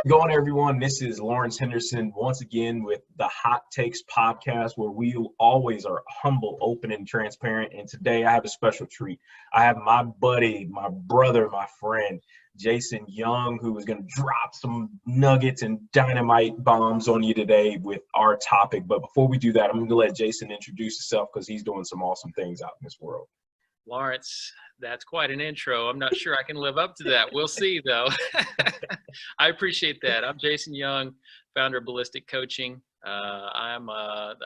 Going, everyone? This is Lawrence Henderson once again with the Hot Takes podcast, where we always are humble, open, and transparent. And today I have a special treat. I have my buddy, my brother, my friend, Jason Young, who is going to drop some nuggets and dynamite bombs on you today with our topic. But before we do that, I'm going to let Jason introduce himself because he's doing some awesome things out in this world. Lawrence, that's quite an intro. I'm not sure I can live up to that. We'll see, though. I appreciate that. I'm Jason Young, founder of Ballistic Coaching. I'm a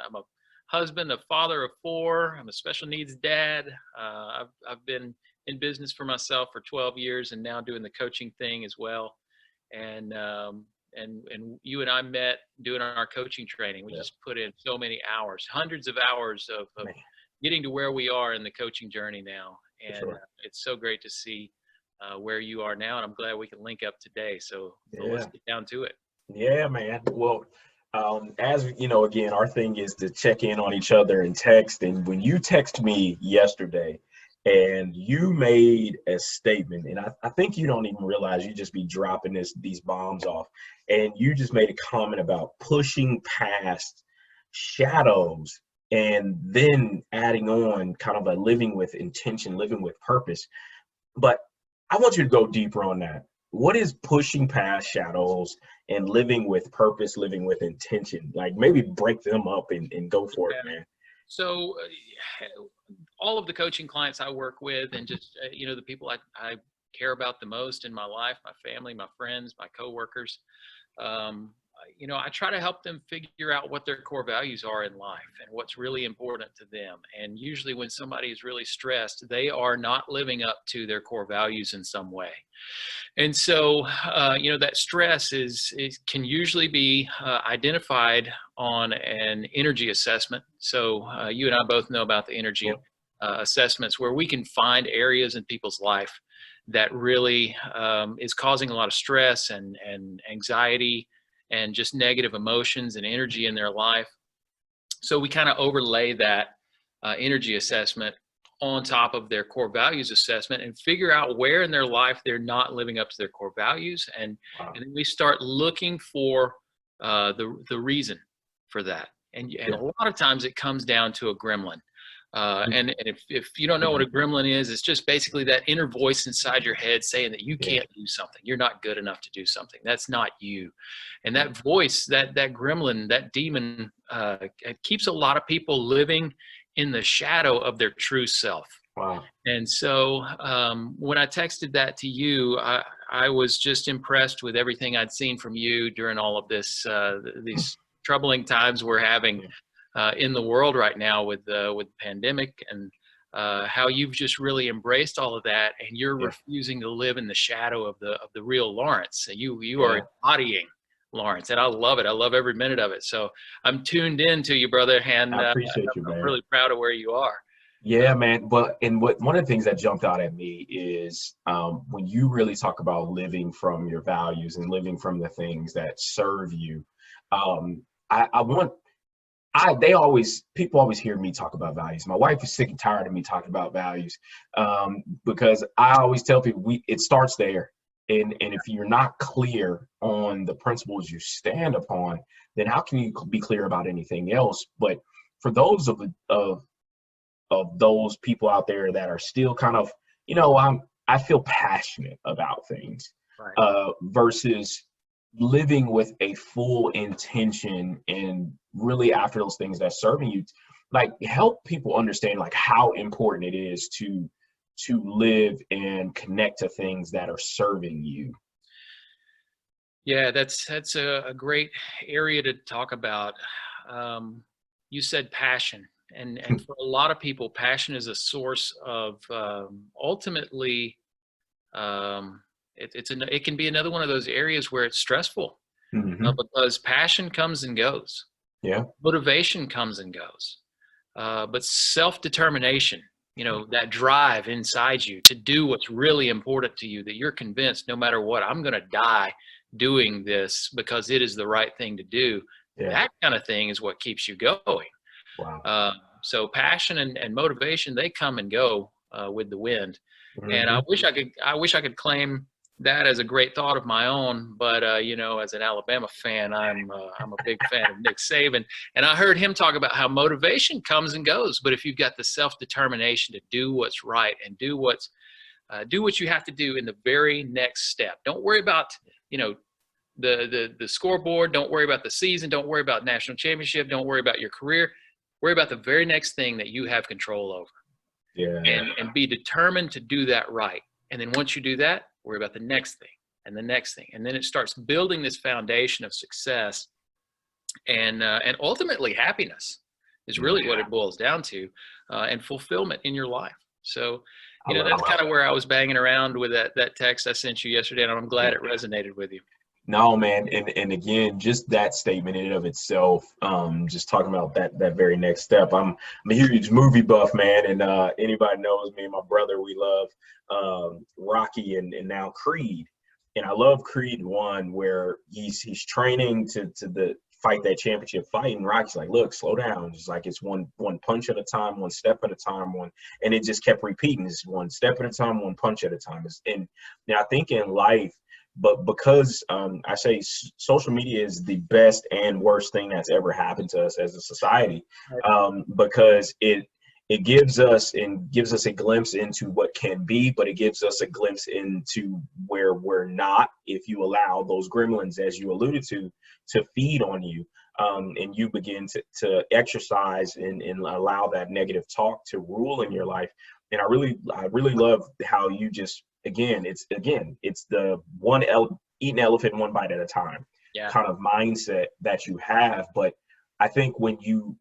husband, a father of 4. I'm a special needs dad. I've been in business for myself for 12 years and now doing the coaching thing as well. And you and I met doing our coaching training. We just put in so many hours, hundreds of hours of getting to where we are in the coaching journey now. And it's so great to see where you are now. And I'm glad we can link up today. So let's get down to it. Yeah, man. Well, as you know, again, our thing is to check in on each other and text. And when you text me yesterday and you made a statement, and I think you don't even realize you just be dropping these bombs off, and you just made a comment about pushing past shadows and then adding on kind of a living with intention, living with purpose. But I want you to go deeper on that. What is pushing past shadows and living with purpose, living with intention? Like, maybe break them up and go for it, man. So all of the coaching clients I work with, and just, the people I care about the most in my life, my family, my friends, my coworkers, I try to help them figure out what their core values are in life and what's really important to them. And usually when somebody is really stressed, they are not living up to their core values in some way. And so, that stress can usually be identified on an energy assessment. So you and I both know about the energy assessments, where we can find areas in people's life that really is causing a lot of stress and anxiety and just negative emotions and energy in their life. So we kind of overlay that energy assessment on top of their core values assessment and figure out where in their life they're not living up to their core values. And then we start looking for the reason for that. And a lot of times it comes down to a gremlin. And if you don't know what a gremlin is, it's just basically that inner voice inside your head saying that you can't do something. You're not good enough to do something. That's not you. And that voice, that gremlin, that demon, it keeps a lot of people living in the shadow of their true self. Wow. And so when I texted that to you, I was just impressed with everything I'd seen from you during all of this, these troubling times we're having in the world right now with the pandemic, and how you've just really embraced all of that, and you're refusing to live in the shadow of the real Lawrence. You are embodying Lawrence, and I love it. I love every minute of it. So I'm tuned in to you, brother, and I appreciate you, man. I'm really proud of where you are. Yeah, man. But one of the things that jumped out at me is when you really talk about living from your values and living from the things that serve you. People always hear me talk about values. My wife is sick and tired of me talking about values because I always tell people it starts there. And if you're not clear on the principles you stand upon, then how can you be clear about anything else? But for those of those people out there that are still kind of, I feel passionate about things versus living with a full intention and really after those things that's serving you, like, help people understand like how important it is to live and connect to things that are serving you. Yeah, that's a great area to talk about. You said passion, and for a lot of people, passion is a source of ultimately it can be another one of those areas where it's stressful because passion comes and goes. Motivation comes and goes. But self-determination, that drive inside you to do what's really important to you, that you're convinced no matter what, I'm going to die doing this because it is the right thing to do. That kind of thing is what keeps you going. Wow. So passion and motivation, they come and go with the wind. And I wish I could claim that as a great thought of my own, but you know, as an Alabama fan, I'm a big fan of Nick Saban, and I heard him talk about how motivation comes and goes, but if you've got the self-determination to do what's right and do what you have to do in the very next step. Don't worry about, you know, the scoreboard. Don't worry about the season. Don't worry about national championship. Don't worry about your career. Worry about the very next thing that you have control over. Yeah. And be determined to do that right. And then once you do that, worry about the next thing and the next thing. And then it starts building this foundation of success and ultimately happiness is really what it boils down to, and fulfillment in your life. So, you know, that's kind of where I was banging around with that text I sent you yesterday, and I'm glad it resonated with you. No, man, and again, just that statement in and of itself, just talking about that very next step. I'm a huge movie buff, man, and anybody knows me and my brother, we love Rocky and now Creed, and I love Creed 1 where he's training to fight that championship fight, and Rocky's like, look, slow down, just like it's one punch at a time, one step at a time, and it just kept repeating, it's one step at a time, one punch at a time, and now I think in life. But because I say social media is the best and worst thing that's ever happened to us as a society, because it gives us a glimpse into what can be, but it gives us a glimpse into where we're not if you allow those gremlins, as you alluded to feed on you, and you begin to exercise and allow that negative talk to rule in your life. And I really love how you just it's the eat an elephant one bite at a time kind of mindset that you have. But I think when you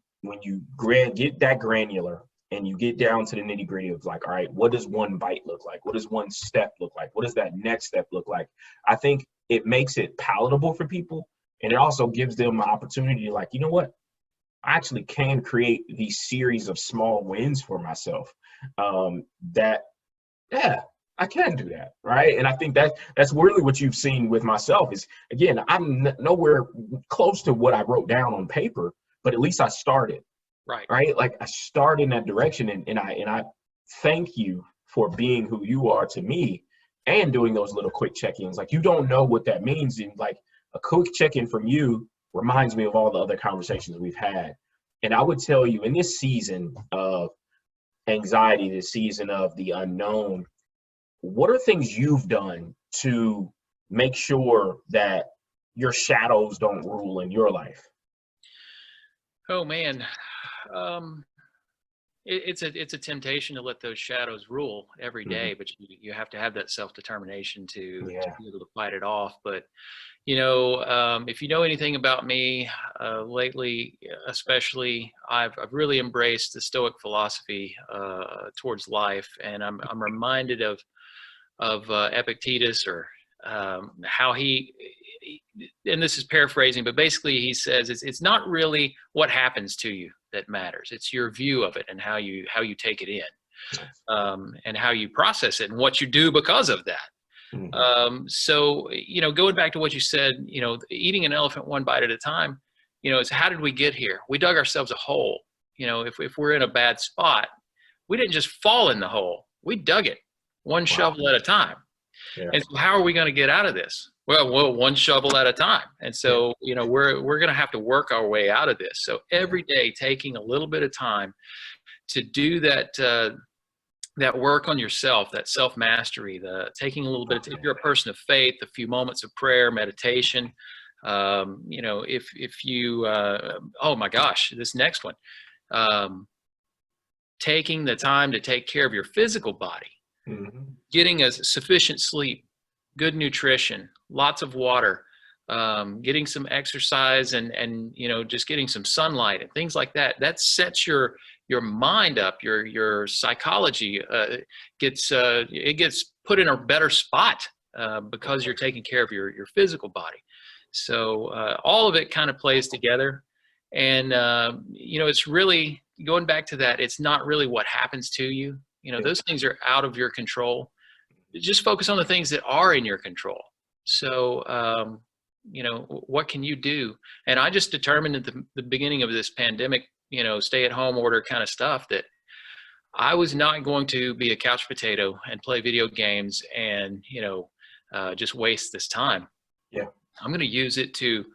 get that granular and you get down to the nitty gritty of like, all right, what does one bite look like? What does one step look like? What does that next step look like? I think it makes it palatable for people, and it also gives them an opportunity to like, you know what? I actually can create these series of small wins for myself. I can do that, right? And I think that's really what you've seen with myself is, again, I'm nowhere close to what I wrote down on paper, but at least I started, right? Like I started in that direction, and I thank you for being who you are to me and doing those little quick check-ins. Like, you don't know what that means, and like a quick check-in from you reminds me of all the other conversations we've had. And I would tell you, in this season of anxiety, this season of the unknown, what are things you've done to make sure that your shadows don't rule in your life? Oh man, it's a temptation to let those shadows rule every day, but you have to have that self-determination to be able to fight it off. But you know, if you know anything about me, lately, especially, I've really embraced the Stoic philosophy towards life, and I'm reminded of Epictetus, or how he, and this is paraphrasing, but basically he says it's not really what happens to you that matters. It's your view of it and how you take it in, and how you process it and what you do because of that. So, you know, going back to what you said, you know, eating an elephant one bite at a time, you know, is how did we get here? We dug ourselves a hole. You know, if we're in a bad spot, we didn't just fall in the hole. We dug it one shovel at a time. And so how are we going to get out of this? Well, one shovel at a time. And so, you know, we're going to have to work our way out of this. So every day, taking a little bit of time to do that, that work on yourself, that self-mastery, the taking a little bit, if you're a person of faith, a few moments of prayer, meditation, you know, if you, oh my gosh, this next one, taking the time to take care of your physical body, getting a sufficient sleep, good nutrition, lots of water, getting some exercise, and you know, just getting some sunlight and things like that. That sets your mind up, your psychology gets put in a better spot because you're taking care of your physical body. So all of it kind of plays together, and you know, it's really going back to that. It's not really what happens to you. You know, those things are out of your control. Just focus on the things that are in your control. So, you know, what can you do? And I just determined at the beginning of this pandemic, you know, stay at home order kind of stuff, that I was not going to be a couch potato and play video games and, you know, just waste this time. Yeah. I'm going to use it to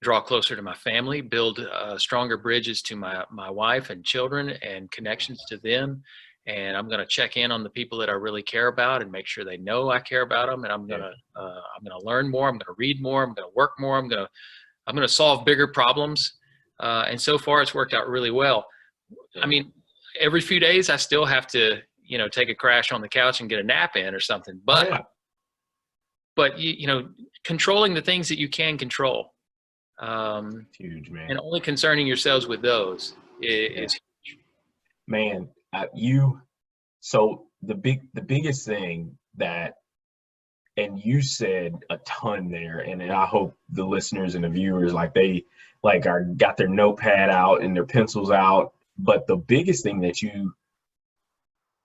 draw closer to my family, build stronger bridges to my wife and children and connections to them. And I'm going to check in on the people that I really care about and make sure they know I care about them. And I'm going to learn more. I'm going to read more. I'm going to work more. I'm going to solve bigger problems. And so far it's worked out really well. I mean, every few days I still have to, take a crash on the couch and get a nap in or something, but controlling the things that you can control. Huge, man. And only concerning yourselves with those is huge. Man, so the biggest thing that, and you said a ton there, and I hope the listeners and the viewers, they got their notepad out and their pencils out. But the biggest thing that you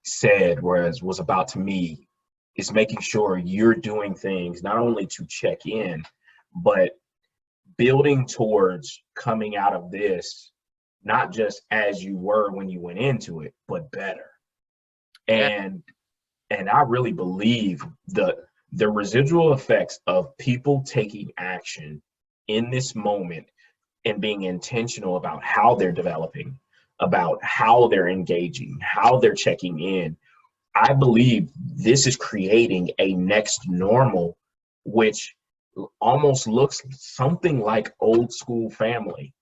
said was about to me is making sure you're doing things not only to check in, but building towards coming out of this, not just as you were when you went into it, but better. And I really believe the residual effects of people taking action in this moment and being intentional about how they're developing, about how they're engaging, how they're checking in. I believe this is creating a next normal, which almost looks something like old school family,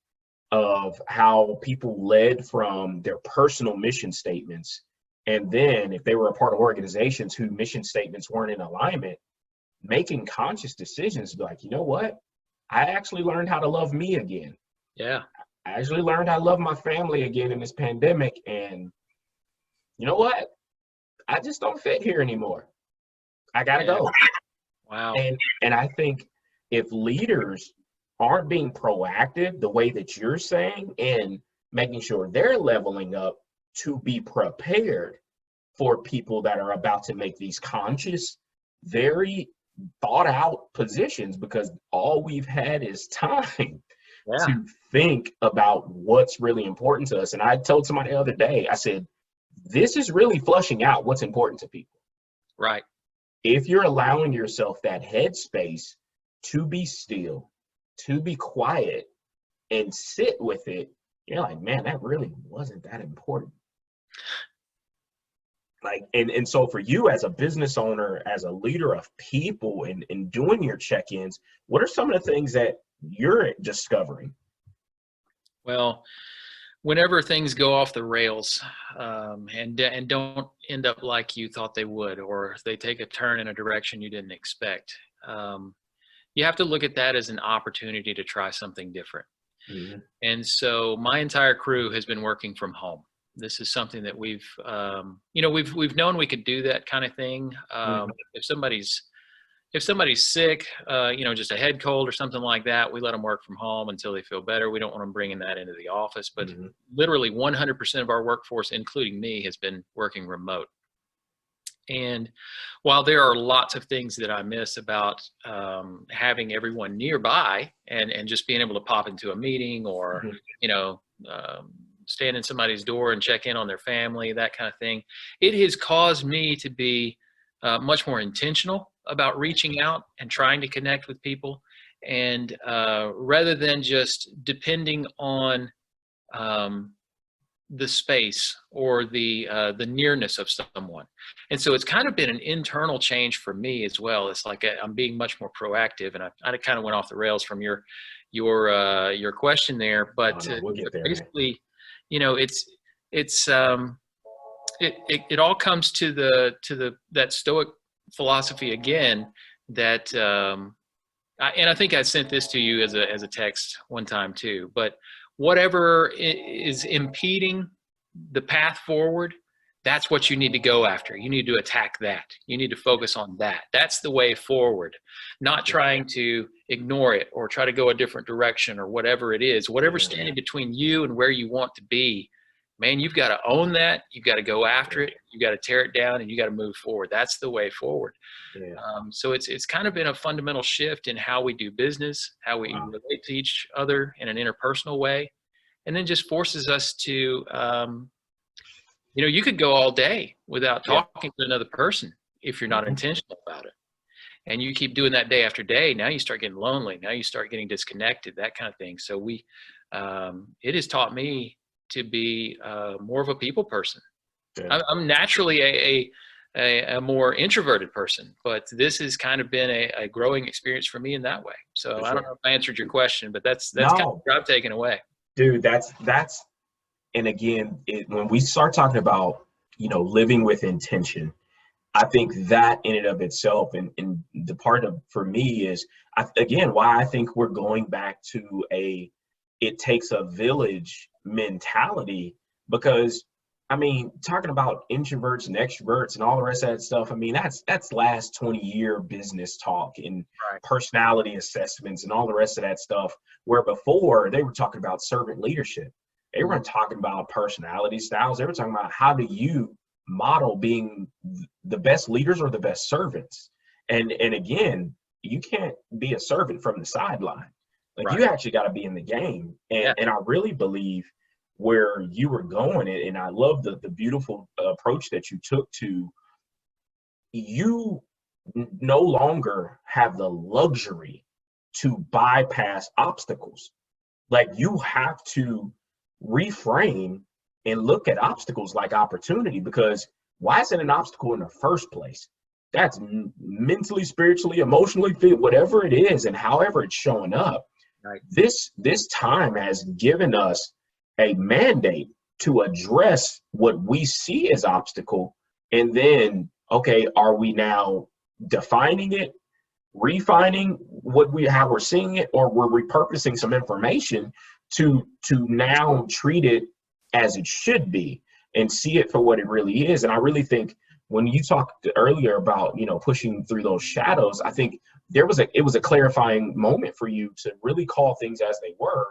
of how people led from their personal mission statements. And then if they were a part of organizations whose mission statements weren't in alignment, making conscious decisions like, you know what? I actually learned how to love me again. Yeah. I actually learned how to love my family again in this pandemic. And you know what? I just don't fit here anymore. I gotta go. Wow. And I think if leaders aren't being proactive the way that you're saying and making sure they're leveling up to be prepared for people that are about to make these conscious, very thought out positions, because all we've had is time to think about what's really important to us. And I told somebody the other day, I said, this is really flushing out what's important to people. Right. If you're allowing yourself that headspace to be still, to be quiet and sit with it, you're like, man, that really wasn't that important. And so for you as a business owner, as a leader of people and doing your check-ins, what are some of the things that you're discovering? Well, whenever things go off the rails and don't end up like you thought they would, or they take a turn in a direction you didn't expect, you have to look at that as an opportunity to try something different. Mm-hmm. And so my entire crew has been working from home. This is something that we've known we could do that kind of thing. If somebody's sick, just a head cold or something like that, we let them work from home until they feel better. We don't want them bringing that into the office, but literally 100% of our workforce, including me, has been working remote. And while there are lots of things that I miss about having everyone nearby and just being able to pop into a meeting or, stand in somebody's door and check in on their family, that kind of thing, it has caused me to be much more intentional about reaching out and trying to connect with people, and rather than just depending on the space or the nearness of someone. And so it's kind of been an internal change for me as well. It's like I'm being much more proactive, and I kind of went off the rails from your question there, but we'll get there, basically, it all comes to that Stoic philosophy again, that I think I sent this to you as a text one time too, but whatever is impeding the path forward, that's what you need to go after. You need to attack that. You need to focus on that. That's the way forward, not trying to ignore it or try to go a different direction or whatever it is. Whatever's standing between you and where you want to be, man, you've got to own that. You've got to go after it. You got to tear it down, and you got to move forward. That's the way forward. So it's kind of been a fundamental shift in how we do business, how we relate to each other in an interpersonal way, and then just forces us to, you could go all day without talking to another person if you're not intentional about it. and you keep doing that day after day, now you start getting lonely. Now you start getting disconnected, that kind of thing. So it has taught me to be more of a people person. Yeah. I'm naturally a more introverted person, but this has kind of been a growing experience for me in that way. So For I don't sure. know if I answered your question, but that's kind of No, what I've taken away. dude, and again, when we start talking about, living with intention, I think that in and of itself, and the part of for me is, again, why I think we're going back to it takes a village mentality, because I mean, talking about introverts and extroverts and all the rest of that stuff, I mean, that's last 20-year business talk and Right. personality assessments and all the rest of that stuff, where before they were talking about servant leadership. They weren't talking about personality styles. They were talking about how do you model being the best leaders or the best servants. And again, you can't be a servant from the sideline. Like, Right. you actually got to be in the game. Yeah. And I really believe where you were going, and I love the beautiful approach that you took to, you no longer have the luxury to bypass obstacles. Like, you have to reframe and look at obstacles like opportunity, because why is it an obstacle in the first place? That's mentally, spiritually, emotionally, whatever it is, and however it's showing up. Right. This time has given us a mandate to address what we see as obstacle, and then, okay, are we now defining it, refining how we're seeing it, or we're repurposing some information to now treat it as it should be and see it for what it really is. And I really think when you talked earlier about, pushing through those shadows, I think it was a clarifying moment for you to really call things as they were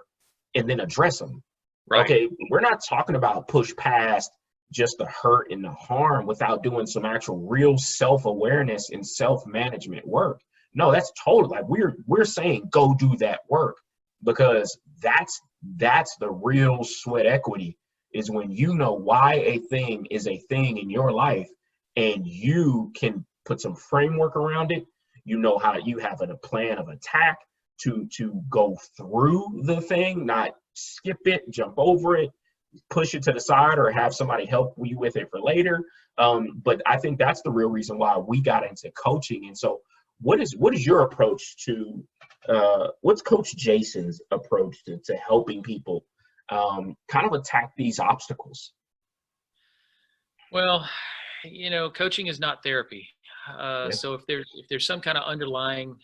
and then address them. Right. Okay, we're not talking about push past just the hurt and the harm without doing some actual real self-awareness and self-management work. No, that's totally, like, we're saying go do that work, because that's the real sweat equity, is when you know why a thing is a thing in your life, and you can put some framework around it. You know how you have a plan of attack to go through the thing, not skip it, jump over it, push it to the side, or have somebody help you with it for later. But I think that's the real reason why we got into coaching. And so what is your approach to what's Coach Jason's approach to helping people kind of attack these obstacles? Well, coaching is not therapy. Yeah. So if there's some kind of underlying,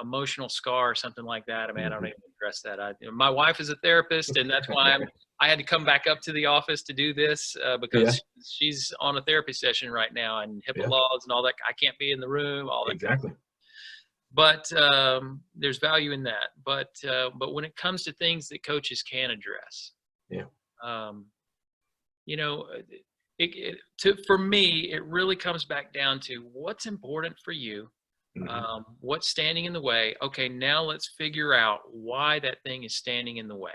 emotional scar or something like that, I mean, I don't even address that. My wife is a therapist, and that's why I had to come back up to the office to do this, because she's on a therapy session right now, and HIPAA laws and all that. I can't be in the room, all that. Exactly. But there's value in that. But when it comes to things that coaches can address, for me, it really comes back down to what's important for you. What's standing in the way? Okay, now let's figure out why that thing is standing in the way.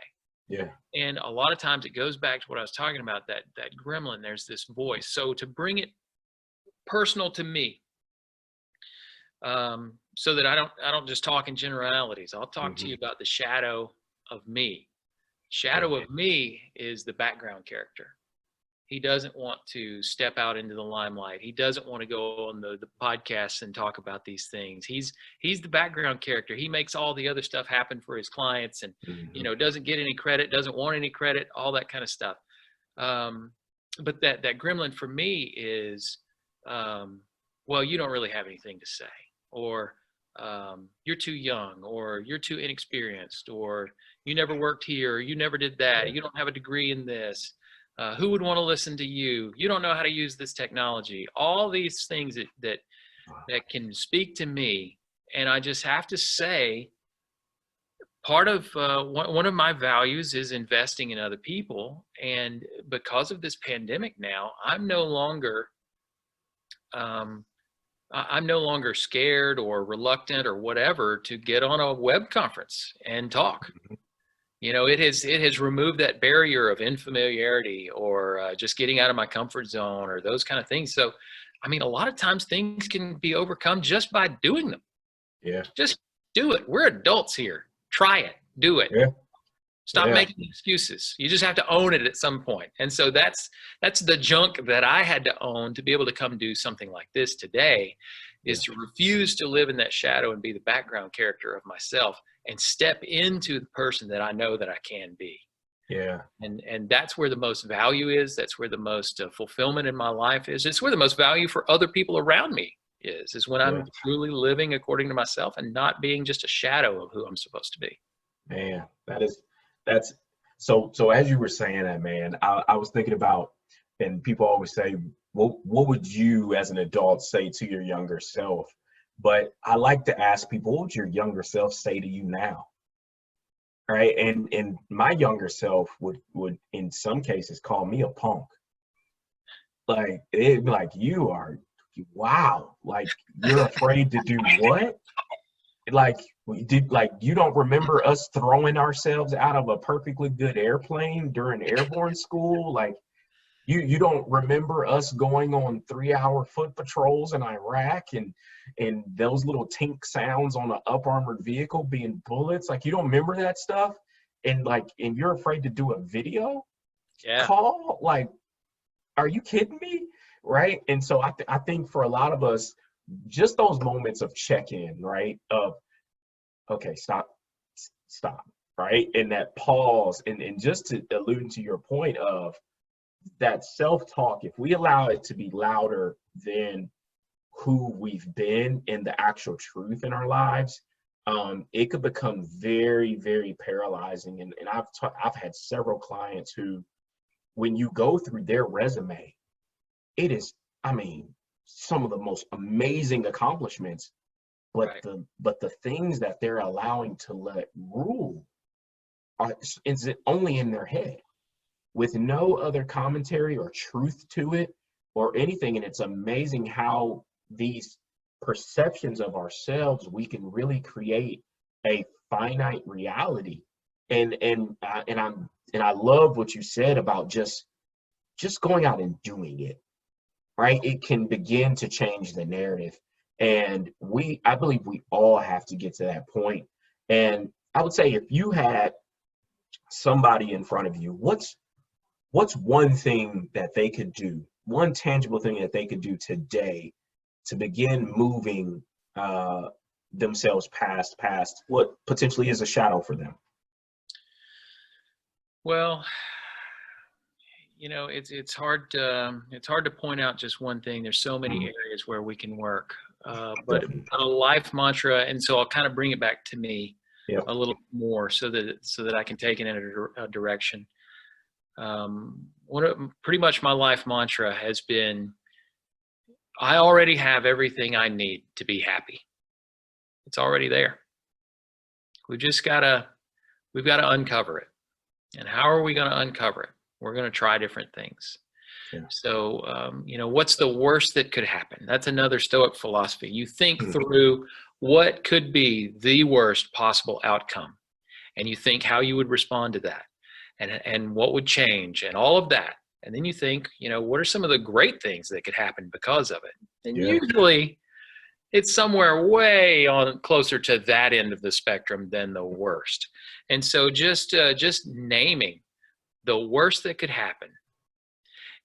Yeah. And a lot of times it goes back to what I was talking about, that gremlin. There's this voice. So to bring it personal to me, so that I don't just talk in generalities. I'll talk to you about the shadow of me. Shadow of me is the background character. He doesn't want to step out into the limelight. He doesn't want to go on the podcasts and talk about these things. He's the background character. He makes all the other stuff happen for his clients, and doesn't get any credit, doesn't want any credit, all that kind of stuff. But that gremlin for me is, well, you don't really have anything to say, or you're too young, or you're too inexperienced, or you never worked here, or you never did that, you don't have a degree in this. Who would want to listen to you? You don't know how to use this technology. All these things that can speak to me. And I just have to say, part of one of my values is investing in other people. And because of this pandemic now, I'm no longer scared or reluctant or whatever to get on a web conference and talk. It has removed that barrier of unfamiliarity, or just getting out of my comfort zone, or those kind of things. So I mean, a lot of times things can be overcome just by doing them. Yeah. Just do it. We're adults here. Try it. Do it. Yeah. Stop Yeah. making excuses. You just have to own it at some point. And so that's the junk that I had to own to be able to come do something like this today, is to refuse to live in that shadow and be the background character of myself and step into the person that I know that I can be. Yeah. And that's where the most value is. That's where the most fulfillment in my life is. It's where the most value for other people around me is when I'm truly living according to myself and not being just a shadow of who I'm supposed to be. Man, that's so as you were saying that, man, I was thinking about, and people always say, well, what would you as an adult say to your younger self? But I like to ask people, what would your younger self say to you now? Right. And my younger self would in some cases call me a punk. Like it'd be like, you are, wow, like you're afraid to do what? Like you don't remember us throwing ourselves out of a perfectly good airplane during airborne school? Like you don't remember us going on 3-hour foot patrols in Iraq and those little tink sounds on an up armored vehicle being bullets? Like you don't remember that stuff? And you're afraid to do a video call? Like, are you kidding me? Right. And so I think for a lot of us, just those moments of check-in, right? Of, okay, stop, right? And that pause, and just to allude to your point of that self-talk, if we allow it to be louder than who we've been and the actual truth in our lives, it could become very, very paralyzing. And I've had several clients who, when you go through their resume, it is, I mean, some of the most amazing accomplishments, but the things that they're allowing to let rule is it only in their head, with no other commentary or truth to it or anything. And it's amazing how these perceptions of ourselves, we can really create a finite reality. And I love what you said about just going out and doing it. Right? It can begin to change the narrative. And I believe we all have to get to that point. And I would say, if you had somebody in front of you, what's one thing that they could do, one tangible thing that they could do today to begin moving themselves past what potentially is a shadow for them? Well, it's hard to point out just one thing. There's so many areas where we can work, but a life mantra. And so I'll kind of bring it back to me a little more so that I can take it in a direction. Pretty much my life mantra has been, I already have everything I need to be happy. It's already there. We've got to uncover it. And how are we going to uncover it? We're going to try different things. Yeah. So, what's the worst that could happen? That's another Stoic philosophy. You think through what could be the worst possible outcome, and you think how you would respond to that, and what would change, and all of that. And then you think, what are some of the great things that could happen because of it? And usually it's somewhere way on closer to that end of the spectrum than the worst. And so just naming the worst that could happen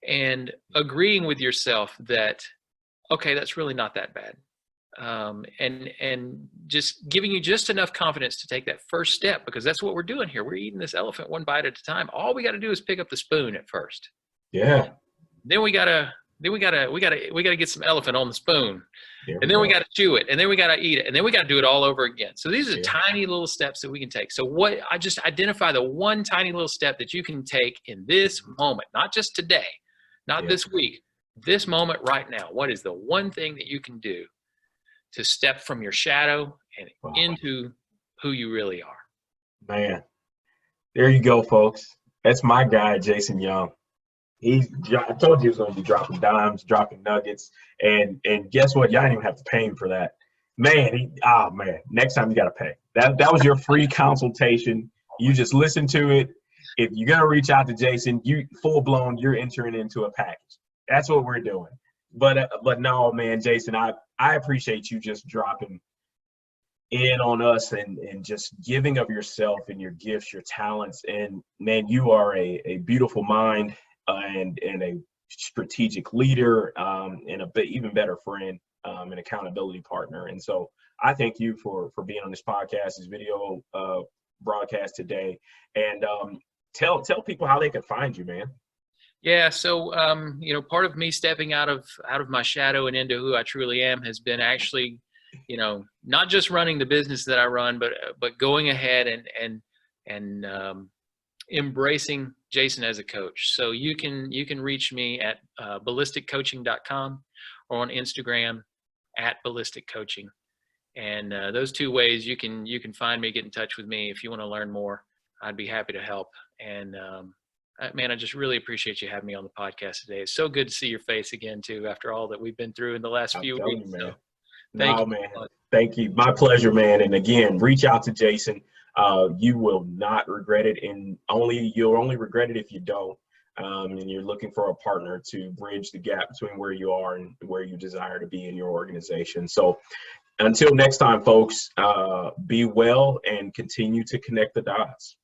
and agreeing with yourself that, okay, that's really not that bad. And just giving you just enough confidence to take that first step, because that's what we're doing here. We're eating this elephant one bite at a time. All we got to do is pick up the spoon at first. Yeah. Then we gotta get some elephant on the spoon, and then we gotta chew it, and then we gotta eat it, and then we gotta do it all over again. So these are tiny little steps that we can take. So I just identify the one tiny little step that you can take in this moment, not just today, not this week, this moment right now. What is the one thing that you can do to step from your shadow and into who you really are? Man, there you go, folks. That's my guy, Jason Young. I told you he was going to be dropping dimes, dropping nuggets, and guess what? Y'all didn't even have to pay him for that. Man, next time you got to pay. That was your free consultation. You just listen to it. If you're going to reach out to Jason, you full blown, you're entering into a package. That's what we're doing. but no, man, Jason, I appreciate you just dropping in on us and just giving of yourself and your gifts, your talents. And man, you are a beautiful mind, and a strategic leader, and a bit even better friend, and accountability partner. And so I thank you for being on this podcast, this video broadcast today. And tell people how they can find you, man. Yeah. So, part of me stepping out of my shadow and into who I truly am has been actually, not just running the business that I run, but going ahead and embracing Jason as a coach. So you can reach me at ballisticcoaching.com or on Instagram at ballisticcoaching. And those two ways you can find me, get in touch with me if you want to learn more. I'd be happy to help. And man, I just really appreciate you having me on the podcast today. It's so good to see your face again too, after all that we've been through in the last I'm few telling weeks. you, man. So thank No, you. man. Thank you. My pleasure, man. And again, reach out to Jason. You will not regret it, and you'll only regret it if you don't. And you're looking for a partner to bridge the gap between where you are and where you desire to be in your organization. So until next time, folks, be well and continue to connect the dots.